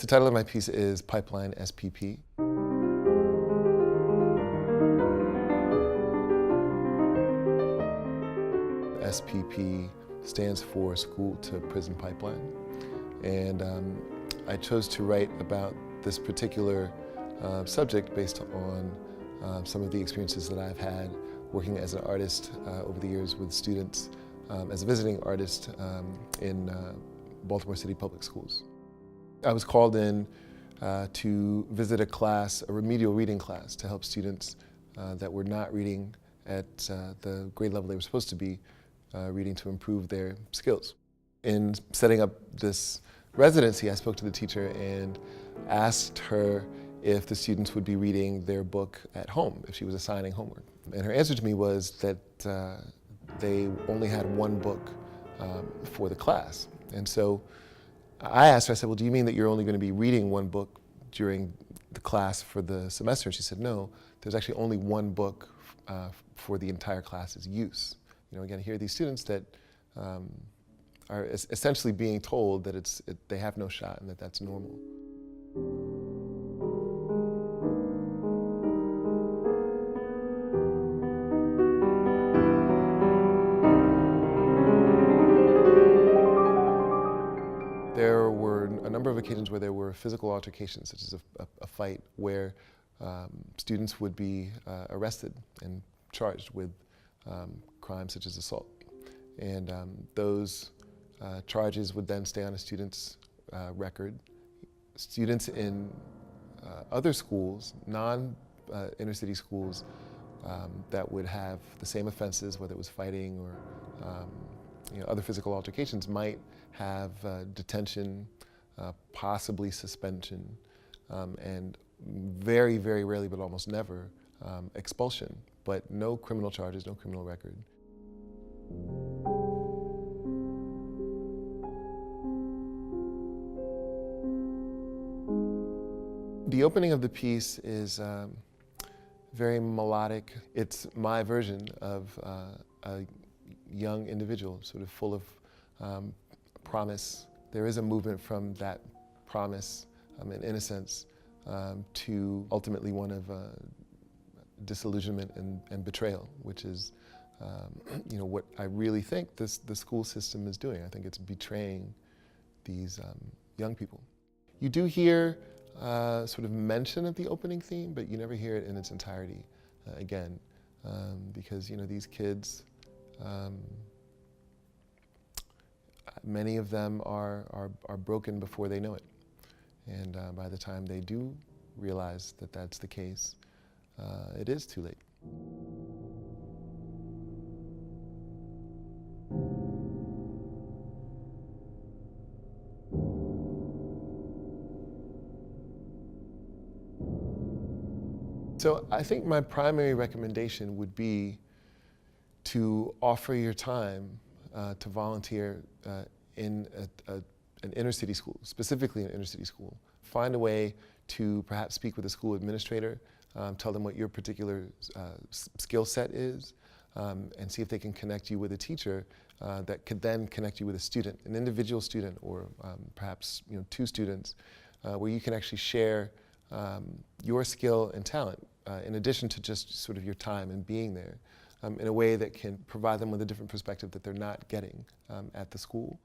The title of my piece is Pipeline SPP. SPP stands for School to Prison Pipeline. And I chose to write about this particular subject based on some of the experiences that I've had working as an artist over the years with students as a visiting artist in Baltimore City public schools. I was called in to visit a class, a remedial reading class, to help students that were not reading at the grade level they were supposed to be reading to improve their skills. In setting up this residency, I spoke to the teacher and asked her if the students would be reading their book at home, if she was assigning homework. And her answer to me was that they only had one book for the class. And so I asked her, I said, well, do you mean that you're only going to be reading one book during the class for the semester? And she said, no, there's actually only one book for the entire class's use. You know, again, here are these students that are essentially being told that they have no shot and that that's normal. There were a number of occasions where there were physical altercations, such as a fight where students would be arrested and charged with crimes such as assault. And those charges would then stay on a student's record. Students in other schools, non-inner city schools, that would have the same offenses, whether it was fighting or other physical altercations, might have detention, possibly suspension, and very, very rarely, but almost never, expulsion, but no criminal charges, no criminal record. The opening of the piece is very melodic. It's my version of a young individual, sort of full of promise. There is a movement from that promise and innocence to ultimately one of disillusionment and betrayal, which is what I really think the school system is doing. I think it's betraying these young people. You do hear sort of mention of the opening theme, but you never hear it in its entirety again, because these kids, many of them are broken before they know it. And by the time they do realize that that's the case, it is too late. So I think my primary recommendation would be to offer your time to volunteer in an inner city school, specifically an inner city school. Find a way to perhaps speak with a school administrator, tell them what your particular skill set is, and see if they can connect you with a teacher that could then connect you with a student, an individual student, or perhaps two students, where you can actually share your skill and talent, in addition to just sort of your time and being there, in a way that can provide them with a different perspective that they're not getting at the school.